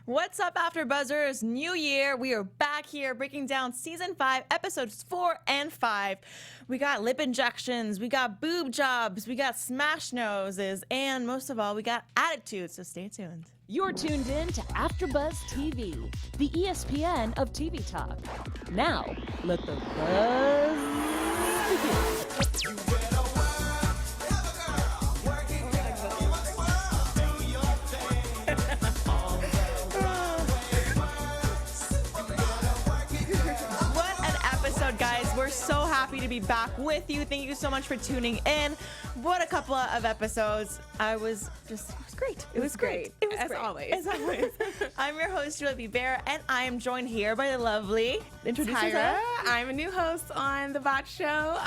What's up, AfterBuzzers? New year. We are back here breaking down Season 5, Episodes 4 and 5. We got lip injections, we got boob jobs, we got smash noses, and most of all, we got attitudes, so stay tuned. You're tuned in to AfterBuzz TV, the ESPN of TV talk. Now, let the buzz begin. Guys, we're so happy to be back with you. Thank you so much for tuning in. What a couple of episodes. It was great. It was great. It was As great. always. As always. I'm your host, Juliet Vibert, and I am joined here by the lovely Tyra. I'm a new host on the BOTCHED show.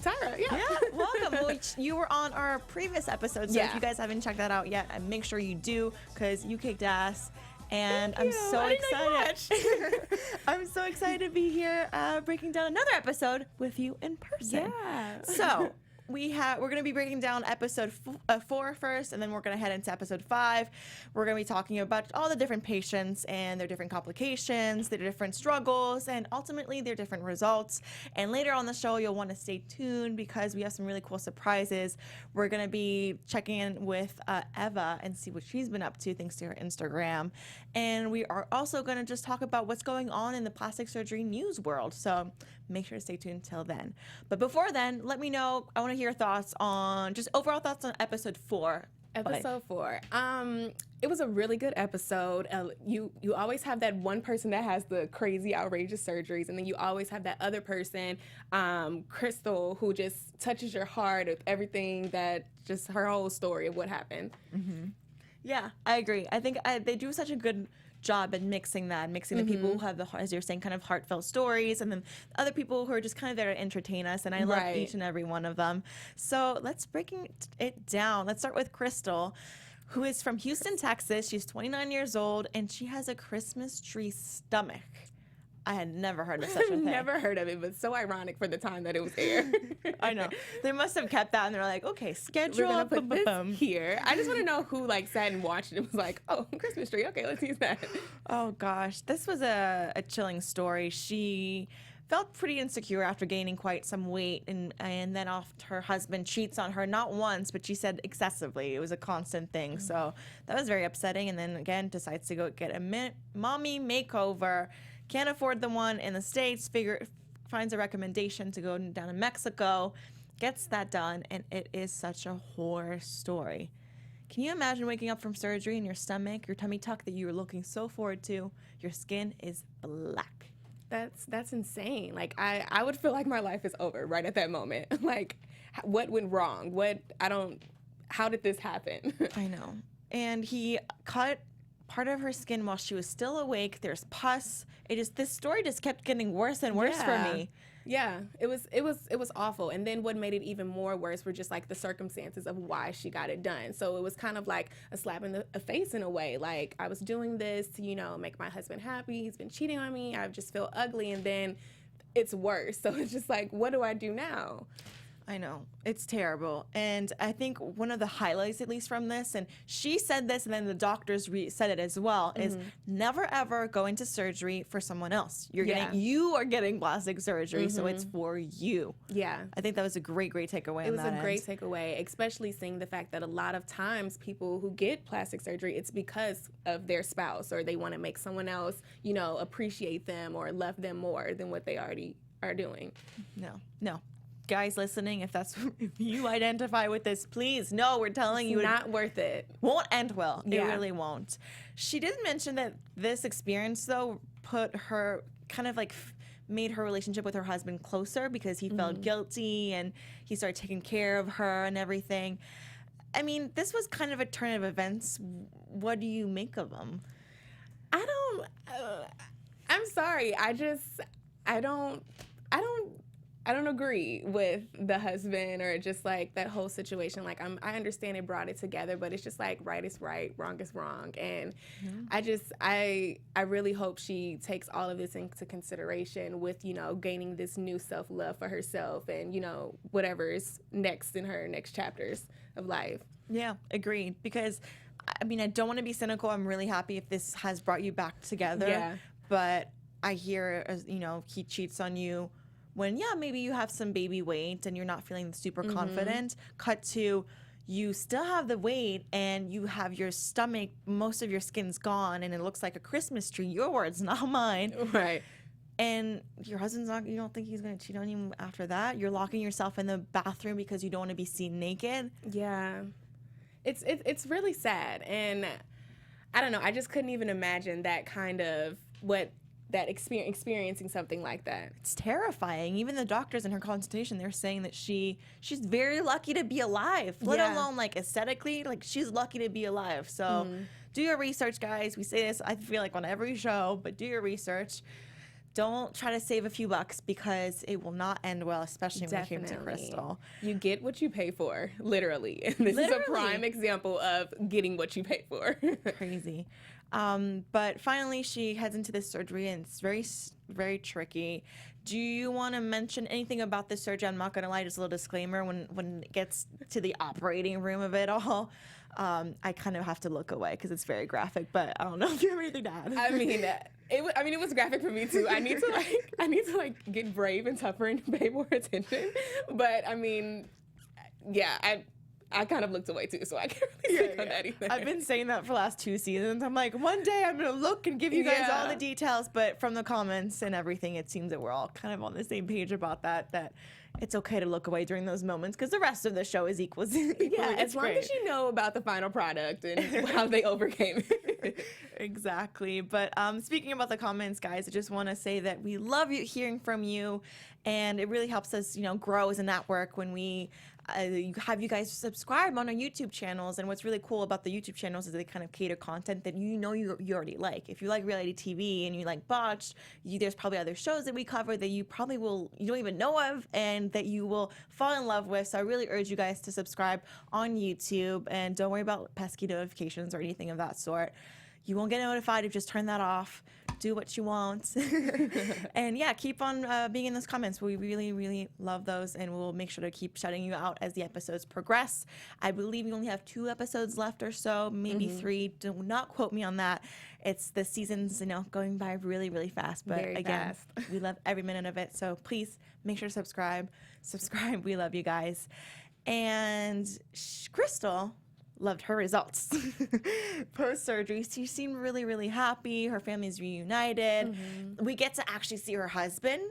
Tyra, yeah. Welcome. Well, you were on our previous episode, so if you guys haven't checked that out yet, make sure you do, because you kicked ass. And I'm so excited. I'm so excited to be here breaking down another episode with you in person. Yeah. So we're going to be breaking down episode 4 first, and then we're going to head into episode 5. We're going to be talking about all the different patients and their different complications, their different struggles, and ultimately their different results. And later on the show, you'll want to stay tuned because we have some really cool surprises. We're going to be checking in with Eva and see what she's been up to thanks to her Instagram. And we are also going to just talk about what's going on in the plastic surgery news world. So make sure to stay tuned till then. But before then, let me know. I want to hear your thoughts on just overall thoughts on episode 4. Episode 4. It was a really good episode. You always have that one person that has the crazy, outrageous surgeries, and then you always have that other person, Krystal, who just touches your heart with everything that just her whole story of what happened. Mm-hmm. Yeah, I agree. I think they do such a good job at mixing the people who have the, as you're saying, kind of heartfelt stories, and then other people who are just kind of there to entertain us, and I love each and every one of them. So let's break it down. Let's start with Krystal, who is from Houston, Texas. She's 29 years old, and she has a Christmas tree stomach. I had never heard of such a thing. Never heard of it, but so ironic for the time that it was aired. I know. They must have kept that, and they're like, okay, schedule. We're gonna put this here. I just want to know who sat and watched it and was like, oh, Christmas tree. Okay, let's use that. Oh gosh, this was a chilling story. She felt pretty insecure after gaining quite some weight, and then her husband cheats on her, not once, but she said excessively. It was a constant thing. So that was very upsetting. And then again, decides to go get a mommy makeover. Can't afford the one in the States, finds a recommendation to go down to Mexico, gets that done, and it is such a horror story. Can you imagine waking up from surgery and your stomach, your tummy tuck that you were looking so forward to, your skin is black? That's insane. Like, I would feel like my life is over right at that moment. Like, what went wrong? How did this happen? I know. And he cut part of her skin while she was still awake. There's pus. This story just kept getting worse and worse for me. Yeah, it was awful. And then what made it even more worse were just like the circumstances of why she got it done. So it was kind of like a slap in the face in a way. Like, I was doing this to, make my husband happy. He's been cheating on me. I just feel ugly. And then it's worse. So it's just like, what do I do now? I know. It's terrible. And I think one of the highlights, at least from this, and she said this and then the doctors said it as well, is never ever go into surgery for someone else. You are getting plastic surgery, so it's for you. Yeah. I think that was a great takeaway. It was a great takeaway, especially seeing the fact that a lot of times people who get plastic surgery, it's because of their spouse, or they want to make someone else, appreciate them or love them more than what they already are doing. No. Guys listening, if you identify with this, please, no, we're telling you. It's not worth it. Won't end well. Yeah. It really won't. She did mention that this experience, though, put her kind of like made her relationship with her husband closer, because he felt guilty and he started taking care of her and everything. I mean, this was kind of a turn of events. What do you make of them? I'm sorry. I don't agree with the husband, or just like that whole situation. Like, I understand it brought it together, but it's just like right is right, wrong is wrong. And I really hope she takes all of this into consideration with, gaining this new self-love for herself and, whatever is next in her next chapters of life. Yeah, agreed. Because I mean, I don't want to be cynical. I'm really happy if this has brought you back together. Yeah. But I hear, you know, he cheats on you when, yeah, maybe you have some baby weight and you're not feeling super confident. Cut to you still have the weight and you have your stomach, most of your skin's gone, and it looks like a Christmas tree. Your words, not mine. Right. And your husband's not, you don't think he's going to cheat on you after that? You're locking yourself in the bathroom because you don't want to be seen naked? Yeah. It's really sad. And I don't know, I just couldn't even imagine that kind of experiencing something like that. It's terrifying. Even the doctors in her consultation, they're saying that she's very lucky to be alive, let alone like aesthetically, like she's lucky to be alive. So do your research, guys. We say this, I feel like, on every show, but do your research. Don't try to save a few bucks because it will not end well, especially when it came to Krystal. You get what you pay for, literally. And this is a prime example of getting what you pay for. Crazy. But finally, she heads into this surgery, and it's very, very tricky. Do you want to mention anything about this surgery? I'm not going to lie, just a little disclaimer. When it gets to the operating room of it all, I kind of have to look away because it's very graphic. But I don't know if you have anything to add. I mean, it was graphic for me too. I need to get brave and tougher and pay more attention. But I mean, yeah, I kind of looked away too, so I can't really say on anything. I've been saying that for the last 2 seasons. I'm like, one day I'm going to look and give you guys all the details, but from the comments and everything, it seems that we're all kind of on the same page about that it's okay to look away during those moments because the rest of the show is equally as long as you know about the final product and how they overcame it. Exactly. But speaking about the comments, guys, I just want to say that we love hearing from you, and it really helps us, you know, grow as a network when we have you guys subscribe on our YouTube channels. And what's really cool about the YouTube channels is they kind of cater content that you already like. If you like reality TV and you like Botched, there's probably other shows that we cover that you don't even know of and that you will fall in love with. So I really urge you guys to subscribe on YouTube, and don't worry about pesky notifications or anything of that sort. You won't get notified if you just turn that off. Do what you want. And yeah, keep on being in those comments. We really, really love those, and we'll make sure to keep shouting you out as the episodes progress. I believe we only have 2 episodes left or so, maybe 3. Do not quote me on that. It's the seasons, you know, going by really, really fast. But very again, fast. We love every minute of it. So please make sure to subscribe. We love you guys. And Krystal loved her results. Post-surgery, she seemed really, really happy. Her family's reunited. We get to actually see her husband.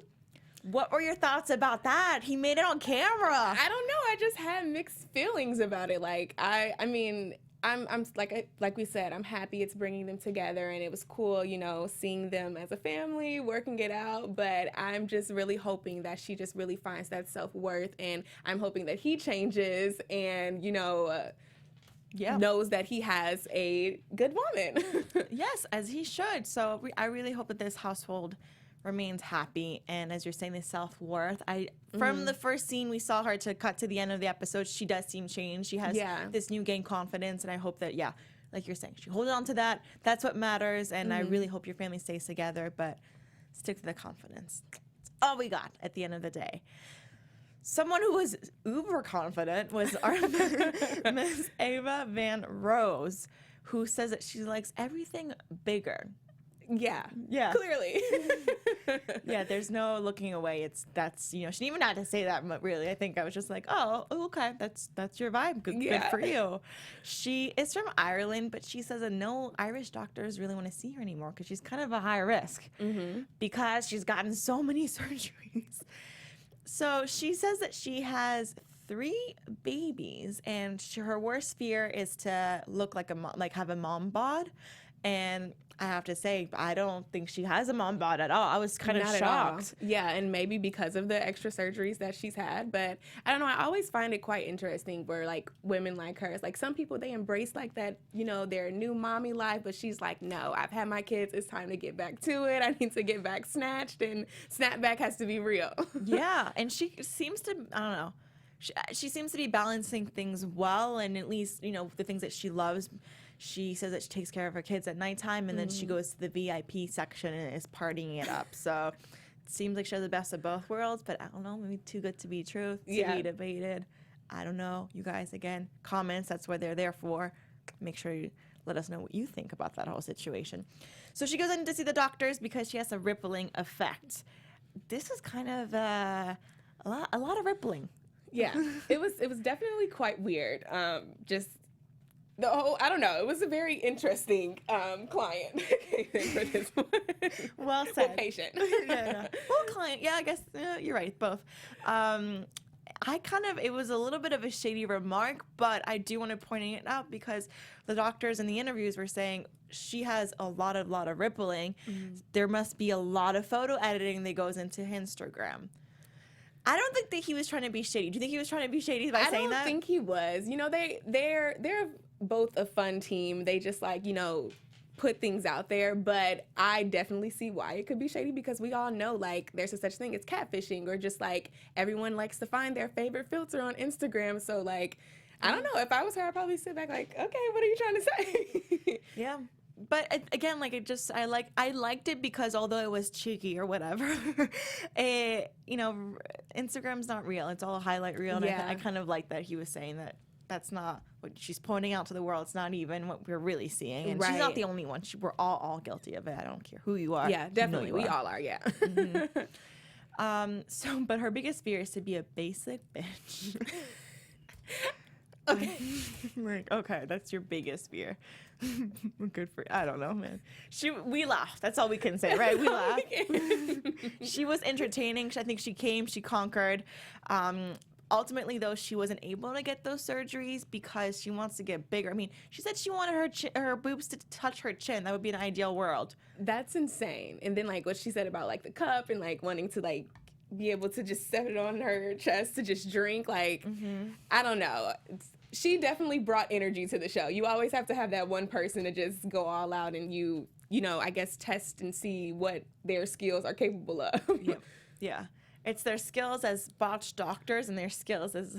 What were your thoughts about that? He made it on camera. I don't know. I just had mixed feelings about it. Like, I mean, I'm like we said, I'm happy it's bringing them together, and it was cool, you know, seeing them as a family, working it out. But I'm just really hoping that she just really finds that self-worth, and I'm hoping that he changes and, you know, knows that he has a good woman. Yes, as he should. So I really hope that this household remains happy. And as you're saying, the self-worth. From the first scene we saw her to cut to the end of the episode, she does seem changed. She has this new gained confidence, and I hope that, like you're saying, she holds on to that. That's what matters, and I really hope your family stays together, but stick to the confidence. It's all we got at the end of the day. Someone who was uber confident was our Miss Ewa Rose, who says that she likes everything bigger. Yeah. Clearly. Yeah, there's no looking away. She didn't even have to say that, but really, I think I was just like, oh, okay, that's your vibe. Good for you. She is from Ireland, but she says that no Irish doctors really want to see her anymore because she's kind of a high risk because she's gotten so many surgeries. So she says that she has 3 babies, and her worst fear is to look like have a mom bod. And I have to say, I don't think she has a mom bod at all. I was kind of shocked. Yeah, and maybe because of the extra surgeries that she's had. But I don't know, I always find it quite interesting where, like, women like her, like, some people, they embrace, like, that, you know, their new mommy life. But she's like, no, I've had my kids. It's time to get back to it. I need to get back snatched, and snapback has to be real. Yeah, and she seems to, I don't know, she seems to be balancing things well, and at least, you know, the things that she loves. She says that she takes care of her kids at nighttime, and then she goes to the VIP section and is partying it up. So it seems like she has the best of both worlds, but I don't know, maybe too good to be true, to be debated. I don't know. You guys, again, comments, that's what they're there for. make sure you let us know what you think about that whole situation. So she goes in to see the doctors because she has a rippling effect. This is kind of a lot of rippling. Yeah, it was definitely quite weird. Just the whole, I don't know, it was a very interesting client for this one. Well said. Well, patient. Yeah. Well, client. Yeah, I guess you're right. Both. It was a little bit of a shady remark, but I do want to point it out because the doctors in the interviews were saying she has a lot of rippling. Mm-hmm. There must be a lot of photo editing that goes into Instagram. I don't think that he was trying to be shady. Do you think he was trying to be shady by saying that? I don't think he was. You know, they're both a fun team. They just put things out there, but I definitely see why it could be shady because we all know there's a such thing as catfishing or just everyone likes to find their favorite filter on Instagram. So I don't know, if I was her, I'd probably sit back okay, what are you trying to say? Yeah. But again, I liked it because although it was cheeky or whatever, Instagram's not real. It's all a highlight reel. And I kind of like that he was saying that that's not what she's pointing out to the world. It's not even what we're really seeing. And she's not the only one. We're all guilty of it. I don't care who you are. Yeah, definitely. We all are, yeah. Mm-hmm. But her biggest fear is to be a basic bitch. Okay. Okay, that's your biggest fear. Good for, I don't know, man. We laughed. That's all we can say, right? We laughed. She was entertaining. I think she conquered. Ultimately, though, she wasn't able to get those surgeries because she wants to get bigger. I mean, she said she wanted her boobs to touch her chin. That would be an ideal world. That's insane. And then what she said about the cup and wanting to be able to just set it on her chest to just drink. Mm-hmm. I don't know. She definitely brought energy to the show. You always have to have that one person to just go all out and I guess test and see what their skills are capable of. Yeah. It's their skills as botched doctors and their skills as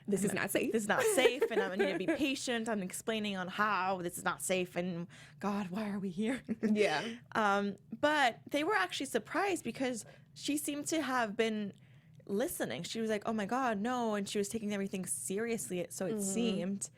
this is not safe. This is not safe, and I'm going to be patient. I'm explaining on how this is not safe, and God, why are we here? Yeah. But they were actually surprised because she seemed to have been listening. She was like, oh my God, no, and she was taking everything seriously, so it seemed.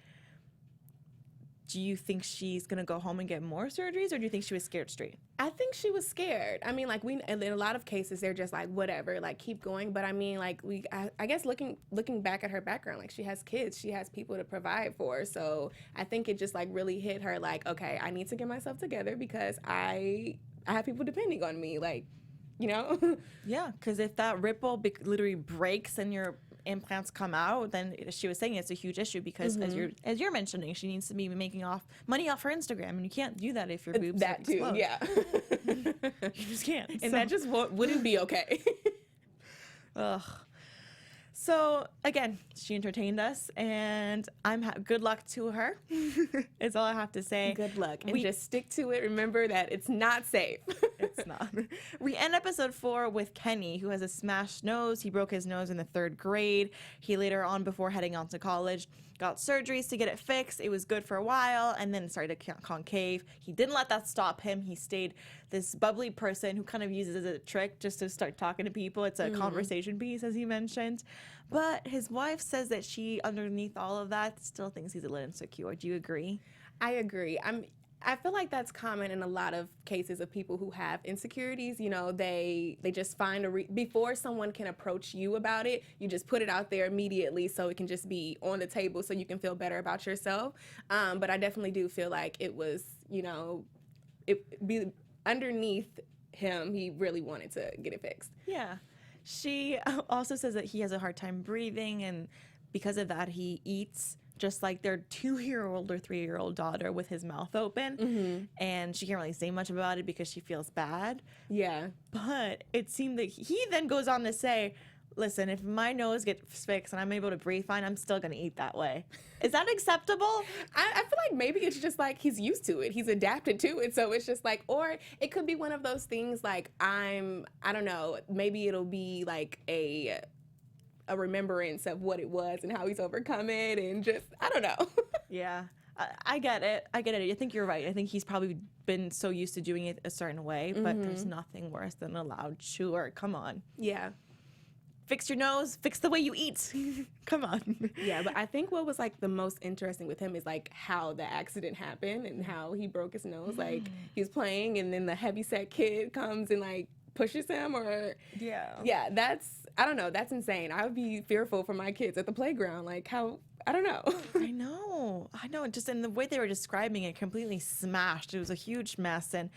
Do you think she's going to go home and get more surgeries, or do you think she was scared straight? I think she was scared. I mean, in a lot of cases, they're just whatever, keep going. But I mean, I guess looking back at her background, she has kids, she has people to provide for. So I think it just really hit her okay, I need to get myself together because I have people depending on me, Yeah, because if that ripple literally breaks and your implants come out, then she was saying it's a huge issue because as you're mentioning, she needs to be making money off her Instagram, and you can't do that if your boobs that too explode. Yeah. You just can't, and that just wouldn't be okay. Ugh. So again, she entertained us, and good luck to her. Is all I have to say. Good luck, and just stick to it. Remember that it's not safe. It's not. We end episode 4 with Kenny, who has a smashed nose. He broke his nose in the 3rd grade. He later on, before heading on to college, got surgeries to get it fixed. It was good for a while, and then started to concave. He didn't let that stop him. He stayed this bubbly person who kind of uses it as a trick just to start talking to people. It's a conversation piece, as he mentioned. But his wife says that she, underneath all of that, still thinks he's a little insecure. Do you agree? I agree. I feel like that's common in a lot of cases of people who have insecurities. They just find before someone can approach you about it, you just put it out there immediately so it can just be on the table so you can feel better about yourself. But I definitely do feel like it was, underneath him, he really wanted to get it fixed. Yeah. She also says that he has a hard time breathing, and because of that, he eats just like their 2-year-old or 3-year-old daughter with his mouth open. And she can't really say much about it because she feels bad. Yeah. But it seemed that he then goes on to say, listen, if my nose gets fixed and I'm able to breathe fine, I'm still going to eat that way. Is that acceptable? I feel like maybe it's just he's used to it. He's adapted to it. So it's just or it could be one of those things I don't know, maybe it'll be a remembrance of what it was and how he's overcome it, and just, I don't know. Yeah. I get it. I think you're right. I think he's probably been so used to doing it a certain way, but there's nothing worse than a loud chewer. Come on. Yeah. fix your nose, fix the way you eat. Come on. Yeah, but I think what was like the most interesting with him is like how the accident happened and how he broke his nose. Like he was playing and then the heavyset kid comes and like pushes him yeah, that's, I don't know, that's insane. I would be fearful for my kids at the playground. Like how, I don't know. I know. Just in the way they were describing it, completely smashed. It was a huge mess. And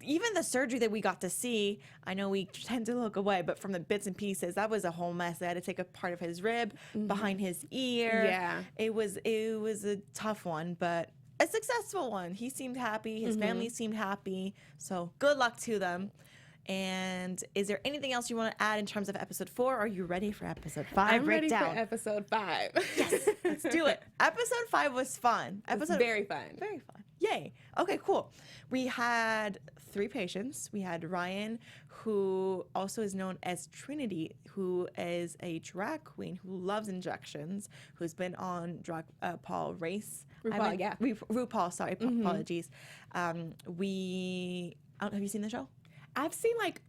even the surgery that we got to see, I know we tend to look away, but from the bits and pieces, that was a whole mess. They had to take a part of his rib behind his ear. Yeah. It was a tough one, but a successful one. He seemed happy. His family seemed happy. So good luck to them. And is there anything else you want to add in terms of episode 4? Are you ready for episode 5 I'm ready breakdown? for episode 5. Yes, let's do it. Episode 5 was fun. Very fun. Very fun. Yay. Okay, cool. We had 3 patients. We had Ryan, who also is known as Trinity, who is a drag queen who loves injections, who's been on Paul race. RuPaul, yeah. RuPaul, sorry, apologies. Have you seen the show? I've seen like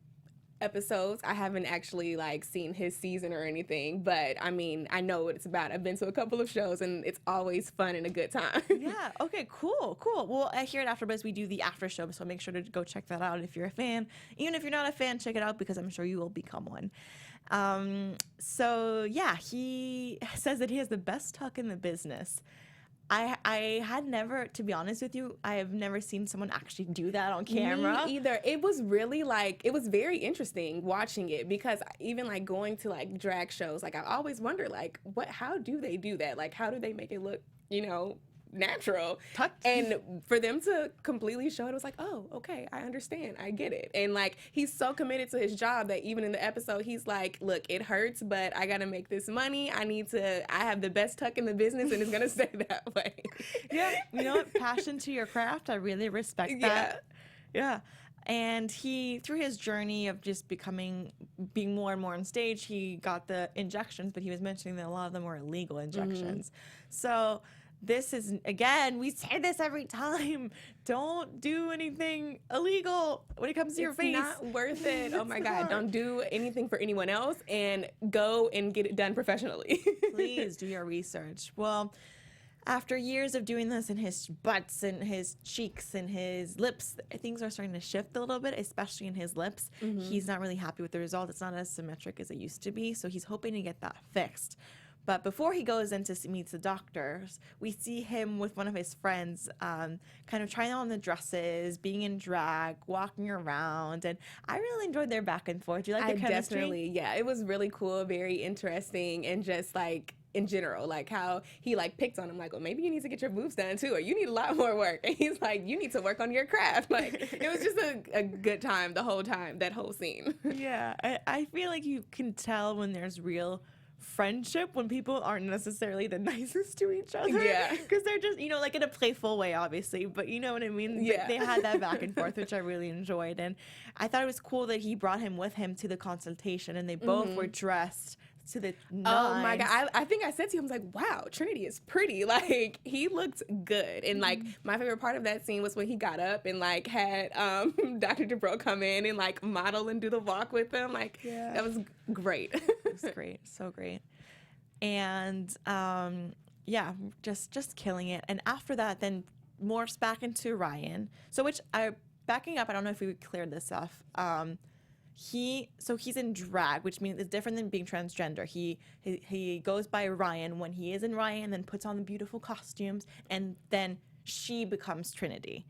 episodes. I haven't actually like seen his season or anything, but I mean, I know what it's about. I've been to a couple of shows and it's always fun and a good time. Yeah. Okay, cool. Well, here at AfterBuzz, we do the after show, so make sure to go check that out if you're a fan. Even if you're not a fan, check it out because I'm sure you will become one. So yeah, he says that he has the best tuck in the business. I had never, to be honest with you, I have never seen someone actually do that on camera. Me either. It was really like, it was very interesting watching it because even like going to like drag shows, like I always wonder like, how do they do that? Like, how do they make it look, natural? Tucked. And for them to completely show it was like, oh, okay, I understand. I get it. And like, he's so committed to his job that even in the episode, he's like, look, it hurts, but I got to make this money. I have the best tuck in the business and it's going to stay that way. Yeah. You know what? Passion to your craft. I really respect that. Yeah. And he, through his journey of just being more and more on stage, he got the injections, but he was mentioning that a lot of them were illegal injections. So this is, again, we say this every time. Don't do anything illegal when it comes to your face. It's not worth it. Oh my God. Don't do anything for anyone else and go and get it done professionally. Please do your research. Well, after years of doing this in his butts and his cheeks and his lips, things are starting to shift a little bit, especially in his lips. He's not really happy with the result. It's not as symmetric as it used to be, so he's hoping to get that fixed. But before he goes in to meet the doctors, we see him with one of his friends kind of trying on the dresses, being in drag, walking around. And I really enjoyed their back and forth. Do you like the chemistry? Definitely, yeah. It was really cool, very interesting, and just like in general, like how he like picked on him, like, well, maybe you need to get your boobs done too, or you need a lot more work. And he's like, you need to work on your craft. Like, it was just a good time the whole time, that whole scene. Yeah, I feel like you can tell when there's real friendship when people aren't necessarily the nicest to each other. Yeah. Because they're just, like in a playful way, obviously, but you know what I mean? Yeah. They had that back and forth, which I really enjoyed. And I thought it was cool that he brought him with him to the consultation and they both were dressed to the nines. Oh my God. I think I said to him, I was like, wow, Trinity is pretty. Like, he looked good. And like, my favorite part of that scene was when he got up and like had Dr. Dubrow come in and like model and do the walk with him. Like, that was great. It was great. So great. And yeah, just killing it. And after that, then morphs back into Ryan. So backing up, I don't know if we cleared this off. He's in drag, which means it's different than being transgender. He goes by Ryan when he is in Ryan, then puts on the beautiful costumes, and then she becomes Trinity.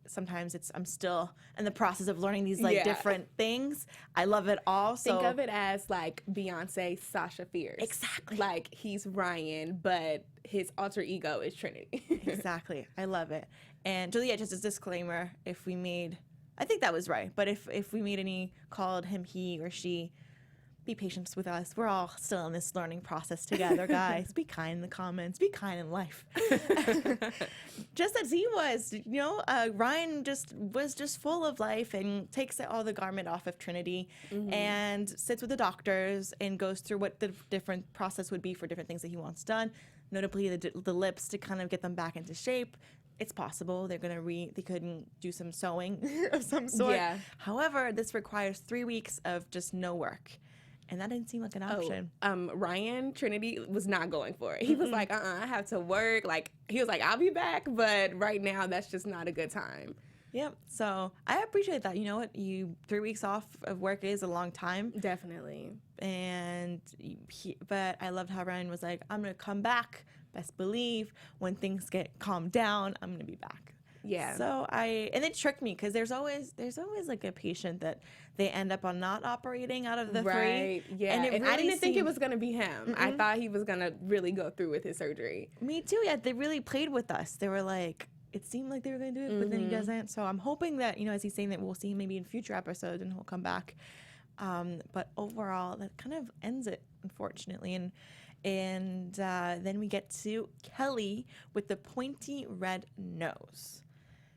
Sometimes I'm still in the process of learning these different things. I love it all. So think of it as like Beyonce, Sasha Fierce. Exactly. Like, he's Ryan, but his alter ego is Trinity. Exactly. I love it. And Juliet, just a disclaimer, I think that was right, but if we made any called him he or she, be patient with us. We're all still in this learning process together, guys. Be kind in the comments. Be kind in life. Just as he was, Ryan was just full of life and takes all the garment off of Trinity and sits with the doctors and goes through what the different process would be for different things that he wants done, notably the lips to kind of get them back into shape. It's possible they couldn't do some sewing of some sort. Yeah. However, this requires 3 weeks of just no work. and that didn't seem like an option. Ryan, Trinity, was not going for it. He was like, I have to work. Like, he was like, I'll be back, but right now that's just not a good time. Yep. So I appreciate that. You know what? 3 weeks off of work is a long time. Definitely. But I loved how Ryan was like, I'm going to come back. Best believe when things get calmed down, I'm going to be back. Yeah. So and it tricked me because there's always like a patient that they end up on not operating out of the right. three. Yeah. And I didn't think it was going to be him. I thought he was going to really go through with his surgery. Me too. Yeah. They really played with us. They were like, it seemed like they were going to do it, but then he doesn't. So I'm hoping that, you know, as he's saying that we'll see him maybe in future episodes and he'll come back. But overall, that kind of ends it, unfortunately. And then we get to Kelly with the pointy red nose.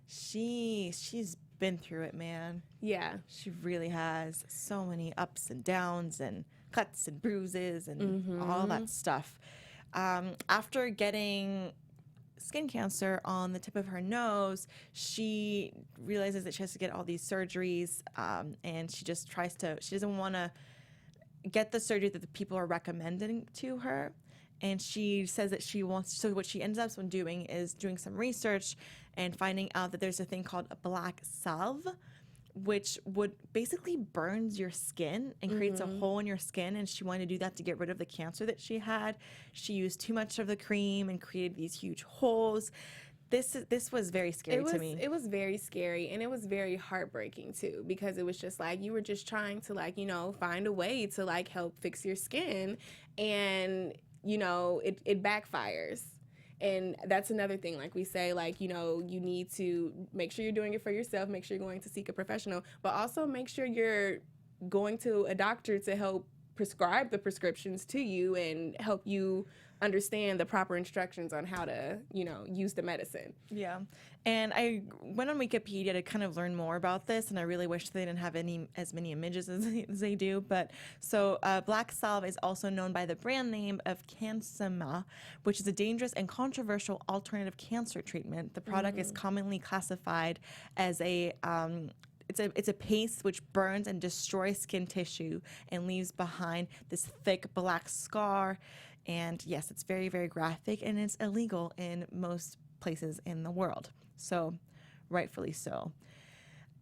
She's been through it, man. Yeah. She really has so many ups and downs and cuts and bruises and all that stuff. After getting skin cancer on the tip of her nose, she realizes that she has to get all these surgeries, and she doesn't want to get the surgery that the people are recommending to her. And she says that so what she ends up doing is doing some research and finding out that there's a thing called a black salve, which would basically burns your skin and creates a hole in your skin. And she wanted to do that to get rid of the cancer that she had. She used too much of the cream and created these huge holes. This was very scary to me. It was very scary, and it was very heartbreaking too, because it was just like you were just trying to, like, you know, find a way to like help fix your skin, and you know, it backfires. And that's another thing, like we say, like, you know, you need to make sure you're doing it for yourself, make sure you're going to seek a professional, but also make sure you're going to a doctor to help prescribe the prescriptions to you and help you understand the proper instructions on how to, you know, use the medicine. Yeah. And I went on Wikipedia to kind of learn more about this, and I really wish they didn't have as many images as they do. But so black salve is also known by the brand name of Cansema, which is a dangerous and controversial alternative cancer treatment. The product is commonly classified as it's a paste which burns and destroys skin tissue and leaves behind this thick black scar. And yes, it's very, very graphic, and it's illegal in most places in the world. So, rightfully so.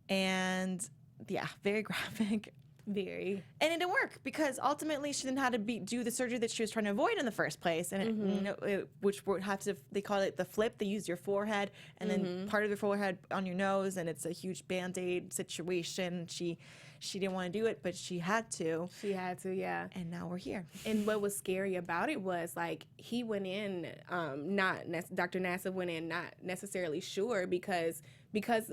And yeah, very graphic. Very. And it didn't work because ultimately she didn't have to do the surgery that she was trying to avoid in the first place. And which would have to, they call it the flip. They use your forehead and then part of your forehead on your nose, and it's a huge Band-Aid situation. She didn't want to do it, but she had to. She had to, yeah. And now we're here. And what was scary about it was, like, he went in, Dr. Nassif went in not necessarily sure because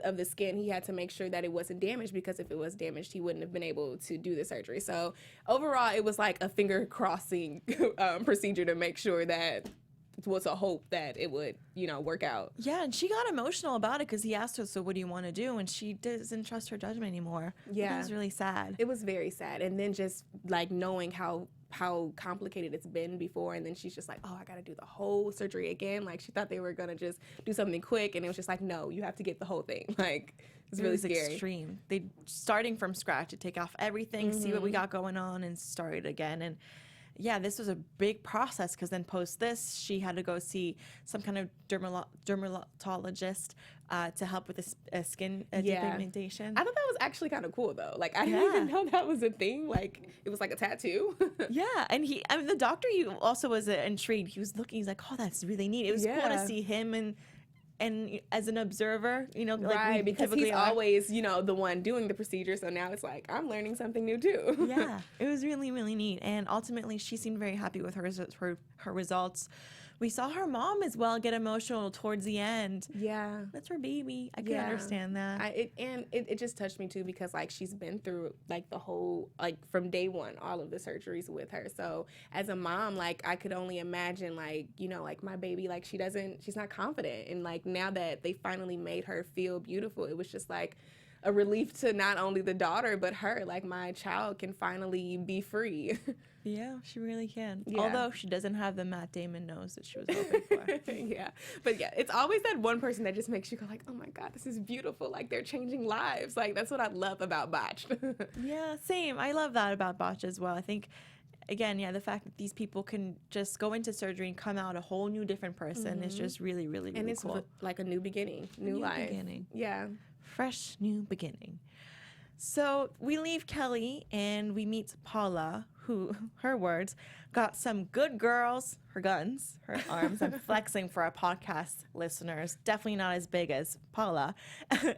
of the skin, he had to make sure that it wasn't damaged, because if it was damaged, he wouldn't have been able to do the surgery. So overall, it was like a finger crossing procedure to make sure that it was a hope that it would, you know, work out. Yeah, and she got emotional about it because he asked her, so what do you want to do? And she doesn't trust her judgment anymore. Yeah. It was really sad. It was very sad. And then just, like, knowing how complicated it's been before, and then she's just like, oh, I gotta do the whole surgery again. Like, she thought they were gonna just do something quick, and it was just like, no, you have to get the whole thing. Like, it's really scary. Extreme. They starting from scratch to take off everything, see what we got going on, and start it again. And yeah, this was a big process because then post this, she had to go see some kind of dermatologist to help with a skin depigmentation. I thought that was actually kind of cool, though. Like, I didn't even know that was a thing. Like, it was like a tattoo. Yeah, and the doctor also was intrigued. He was looking, he's like, oh, that's really neat. It was cool to see him and as an observer, you know, like right, because he's always, you know, the one doing the procedure. So now it's like, I'm learning something new too. Yeah, it was really, really neat. And ultimately, she seemed very happy with her results. We saw her mom as well get emotional towards the end. Yeah. That's her baby. I can understand that. It just touched me too, because, like, she's been through, like, the whole, like, from day one, all of the surgeries with her. So as a mom, like, I could only imagine, like, you know, like, my baby, like, she's not confident. And, like, now that they finally made her feel beautiful, it was just like, a relief to not only the daughter but her. Like, my child can finally be free. Yeah, she really can. Yeah. Although she doesn't have the Matt Damon nose that she was hoping for. Yeah. But yeah, it's always that one person that just makes you go like, oh my God, this is beautiful. Like, they're changing lives. Like, that's what I love about Botched. Yeah, same. I love that about Botch as well. I think, again, yeah, the fact that these people can just go into surgery and come out a whole new different person is just really, really, really And it's cool. like a new beginning, new life. Beginning. Yeah. Fresh new beginning. So we leave Kelly and we meet Paula, who, her words, got some good girls, her guns, her arms. I'm flexing for our podcast listeners. Definitely not as big as Paula.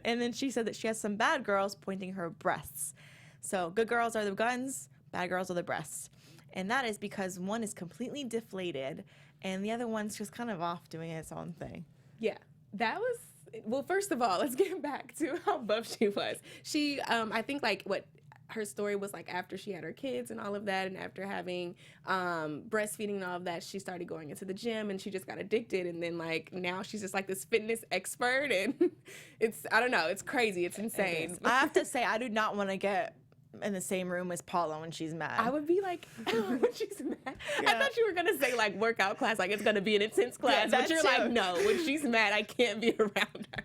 And then she said that she has some bad girls, pointing her breasts. So good girls are the guns, bad girls are the breasts. And that is because one is completely deflated and the other one's just kind of off doing its own thing. Yeah. That was, well, first of all, let's get back to how buff she was. She, I think, like, what her story was like after she had her kids and all of that, and after having breastfeeding and all of that, she started going into the gym and she just got addicted. And then, like, now she's just like this fitness expert, and it's, I don't know, it's crazy. It's insane. I have to say, I do not want to get in the same room as Paula when she's mad. I would be like, oh, when she's mad. Yeah. I thought you were gonna say like workout class, like it's gonna be an intense class, Yeah, but you're that like, too. no, when she's mad, I can't be around her.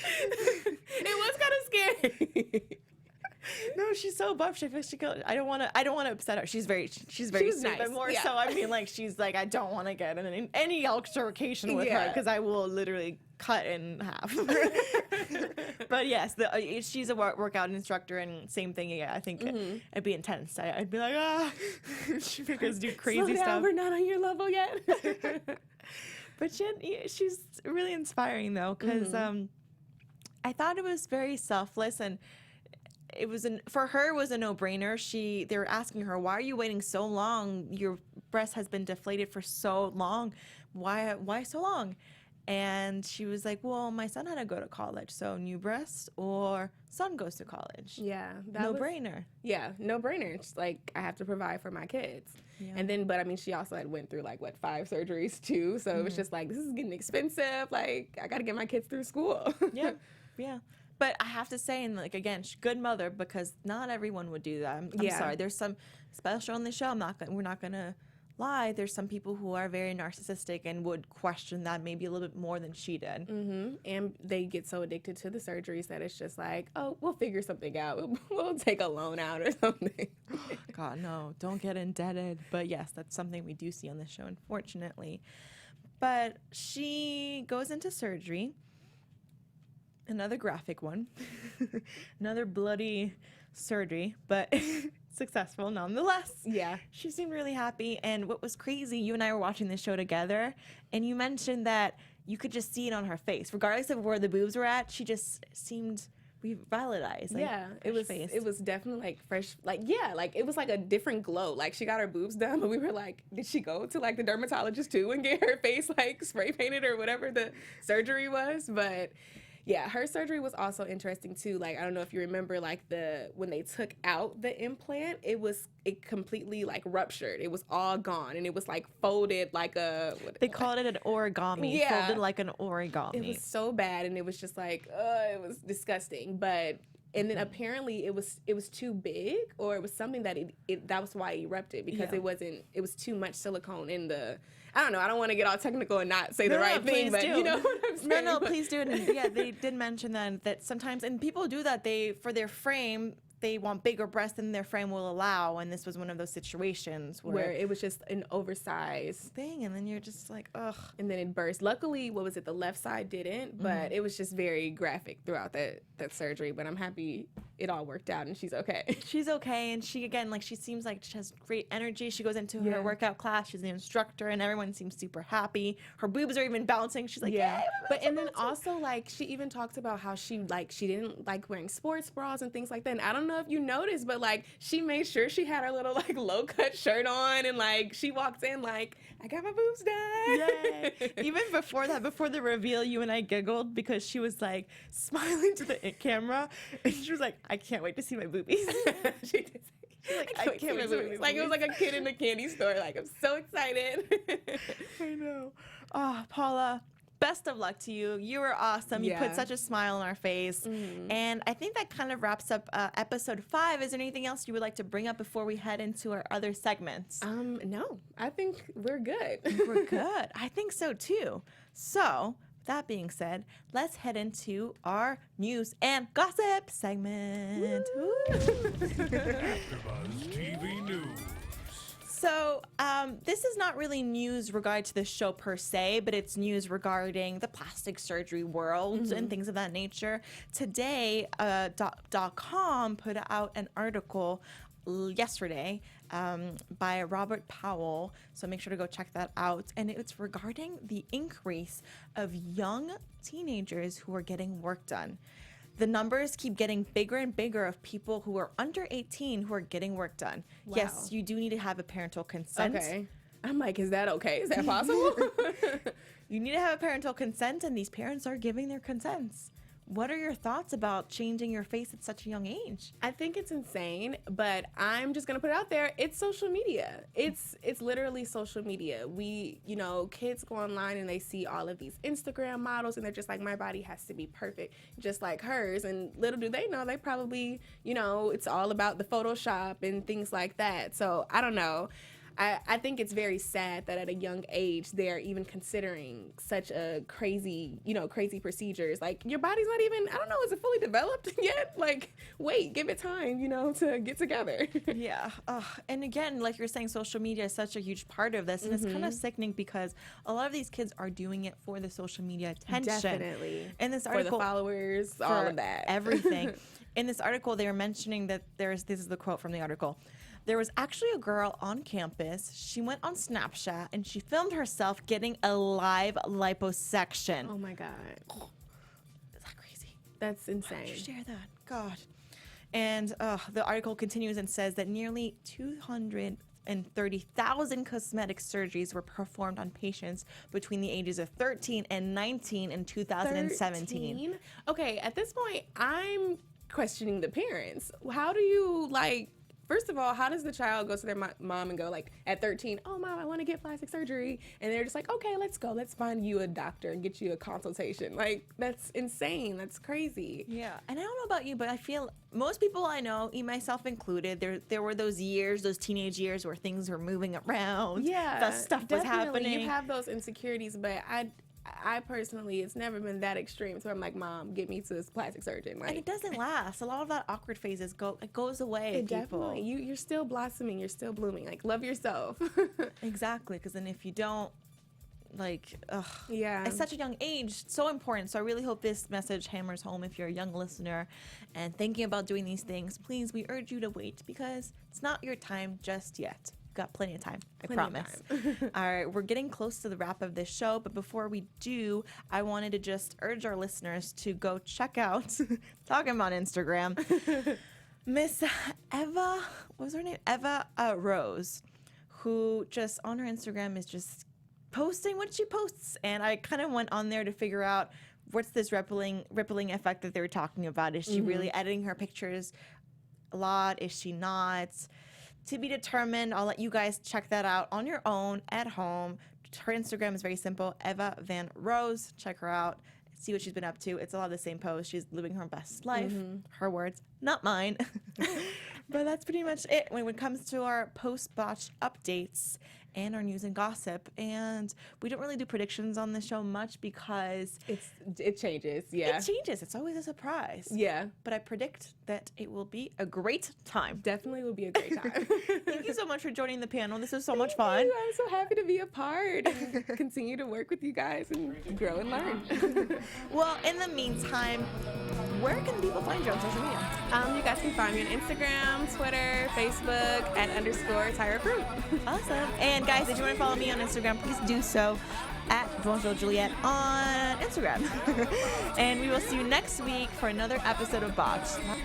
It was kind of scary. No, she's so buff. She feels she could. I don't want to upset her. She's very She's sweet, nice, but more yeah. so, I mean, like, she's like, I don't want to get in any altercation with her Yeah. because I will literally cut in half. But yes, she's a workout instructor, and same thing. Yeah, I think it'd be intense. I'd be like, she make us do crazy Slow down, stuff. we're not on your level yet. But she's really inspiring though, because I thought it was very selfless, and it was for her it was a no-brainer. They were asking her, why are you waiting so long? Your breast has been deflated for so long. Why so long? And she was like, well, my son had to go to college, so new breast or son goes to college. Yeah, No-brainer. Yeah, no brainer. It's like, I have to provide for my kids. Yeah. And then, but I mean, she also had went through like, what, 5 surgeries too. So it was just like, this is getting expensive. Like, I got to get my kids through school. Yeah, yeah. But I have to say, and like, again, good mother, because not everyone would do that. I'm Yeah. sorry. There's some, especially on the show, we're not gonna lie. There's some people who are very narcissistic and would question that maybe a little bit more than she did. And they get so addicted to the surgeries that it's just like, oh, we'll figure something out. We'll take a loan out or something. God, no, don't get indebted. But yes, that's something we do see on the show, unfortunately. But she goes into surgery. Another graphic one. Another bloody surgery, but successful nonetheless. Yeah. She seemed really happy. And what was crazy, you and I were watching this show together, and you mentioned that you could just see it on her face. Regardless of where the boobs were at, she just seemed revitalized. Like, Yeah, it fresh-faced. was definitely like fresh, like, yeah, like it was like a different glow. Like, she got her boobs done, but we were like, did she go to like the dermatologist too and get her face like spray painted or whatever the surgery was? But yeah, her surgery was also interesting too. Like, I don't know if you remember, like when they took out the implant, it completely like ruptured. It was all gone, and it was like folded like They called it an origami. Yeah. Folded like an origami. It was so bad, and it was just like, it was disgusting. But and then apparently it was too big, or it was something that that was why it erupted, because Yeah. it was too much silicone in the. I don't know. I don't want to get all technical and not say the right thing, please but do. you know what I'm saying. No, please do it. And yeah, they did mention that sometimes, and people do that. For their frame, they want bigger breasts than their frame will allow, and this was one of those situations where it was just an oversized thing, and then you're just like, ugh. and then it burst. Luckily, what was it? The left side didn't, but it was just very graphic throughout that surgery. But I'm happy it all worked out, and she's okay. She's okay, and she seems like she has great energy. She goes into Yeah. her workout class. She's the instructor, and everyone seems super happy. Her boobs are even bouncing. She's like, Yeah, "Yay, but and then also like she even talked about how she didn't like wearing sports bras and things like that. And I don't know if you noticed, but like she made sure she had her little like low cut shirt on, and like she walked in like, I got my boobs done. Yay. Even before the reveal, you and I giggled because she was like smiling to the camera, and she was like, I can't wait to see my boobies. She did say, She's like, I can't wait to see my boobies. Like it was like a kid in a candy store. Like, I'm so excited. I know. Oh, Paula, best of luck to you. You were awesome. You put Yeah. such a smile on our face. And I think that kind of wraps up episode 5. Is there anything else you would like to bring up before we head into our other segments? No, I think we're good. We're good. I think so too. So, that being said, let's head into our news and gossip segment. AfterBuzz TV News. So, this is not really news regarding to the show per se, but it's news regarding the plastic surgery world and things of that nature. Today, .com put out an article yesterday by Robert Powell, so make sure to go check that out. And it's regarding the increase of young teenagers who are getting work done. The numbers keep getting bigger and bigger of people who are under 18 who are getting work done. Wow. Yes, you do need to have a parental consent. Okay. I'm like, is that okay? Is that possible? You need to have a parental consent, and these parents are giving their consents. What are your thoughts about changing your face at such a young age? I think it's insane, but I'm just gonna put it out there. It's social media. It's literally social media. Kids go online and they see all of these Instagram models, and they're just like, my body has to be perfect, just like hers. And little do they know, they probably, it's all about the Photoshop and things like that. So I don't know. I think it's very sad that at a young age they're even considering such a crazy procedures. Like, your body's not even, I don't know, is it fully developed yet? Like, wait, give it time, to get together. Yeah. And again, like you're saying, social media is such a huge part of this. And it's kind of sickening because a lot of these kids are doing it for the social media attention. Definitely. In this For article, the followers, all for of that. everything. In this article, they were mentioning that this is the quote from the article. There was actually a girl on campus. She went on Snapchat and she filmed herself getting a live liposuction. Oh my God. Is that crazy? That's insane. Why would you share that? God. And the article continues and says that nearly 230,000 cosmetic surgeries were performed on patients between the ages of 13 and 19 in 2017. 13? Okay, at this point, I'm questioning the parents. How do you, first of all, how does the child go to their mom and go, at 13, oh, Mom, I want to get plastic surgery? And they're just like, okay, let's go. Let's find you a doctor and get you a consultation. That's insane. That's crazy. Yeah. And I don't know about you, but I feel most people I know, myself included, there were those teenage years where things were moving around. Yeah. That stuff was definitely. happening. You have those insecurities, but I personally, it's never been that extreme. So I'm like, Mom, get me to this plastic surgeon. And it doesn't last. A lot of that awkward phases goes away. It definitely. You're still blossoming. You're still blooming. Love yourself. Exactly. Because then if you don't, Yeah. at such a young age, it's so important. So I really hope this message hammers home if you're a young listener and thinking about doing these things. Please, we urge you to wait because it's not your time just yet. Got plenty of time, I promise. All right, we're getting close to the wrap of this show, but before we do, I wanted to just urge our listeners to go check out, talking about Instagram, Miss Ewa, what was her name? Ewa Rose, who just on her Instagram is just posting what she posts. And I kind of went on there to figure out what's this rippling effect that they were talking about. Is she really editing her pictures a lot? Is she not? To be determined. I'll let you guys check that out on your own at home. Her Instagram is very simple, Ewa Van Rose. Check her out. See what she's been up to. It's a lot of the same posts. She's living her best life. Her words, not mine. But that's pretty much it when it comes to our post-botch updates and our news and gossip. And we don't really do predictions on the show much because it changes. Yeah. it changes. It's always a surprise. Yeah. But I predict that it will be a great time. Definitely will be a great time. Thank you so much for joining the panel. This was so much fun. Thank you. I'm so happy to be a part and continue to work with you guys and grow and learn. Well, in the meantime, where can people find you on social media? You guys can find me on Instagram, Twitter, Facebook, at _Tyra Prude. Awesome. And guys, if you want to follow me on Instagram, please do so at Bonjour Juliet on Instagram. And we will see you next week for another episode of Botched. Bye.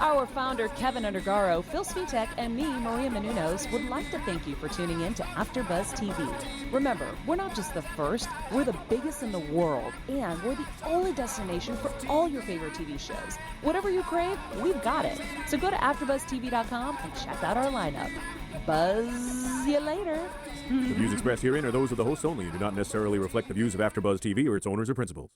Our founder, Kevin Undergaro, Phil Svitek, and me, Maria Menounos, would like to thank you for tuning in to AfterBuzz TV. Remember, we're not just the first, we're the biggest in the world, and we're the only destination for all your favorite TV shows. Whatever you crave, we've got it. So go to AfterBuzzTV.com and check out our lineup. Buzz you later. The views expressed herein are those of the hosts only and do not necessarily reflect the views of AfterBuzz TV or its owners or principals.